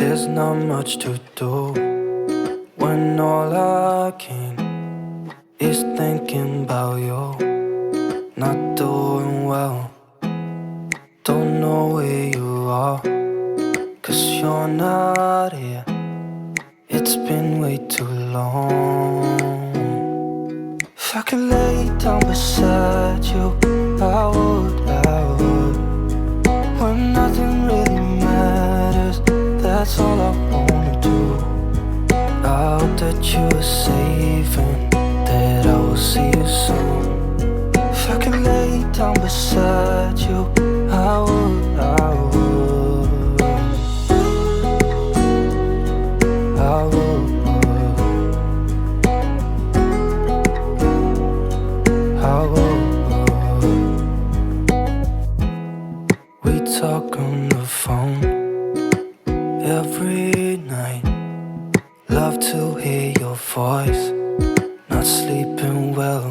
There's not much to do when all I can is thinking about you. Not doing well, don't know where you are, 'cause you're not here. It's been way too long. If I could lay down beside you, I would. When nothing really matters, that's all I wanna do. I hope that you are safe and that I will see you soon. If I could lay down beside you, I would. I would. We talk on the phone every night. Love to hear your voice. Not sleeping well,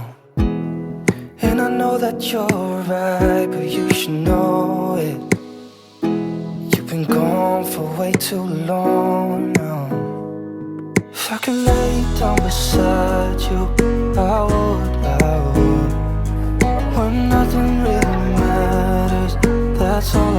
and I know that you're right, but you should know it. You've been gone for way too long now. If I could lay down beside you, I would. When nothing really matters, that's all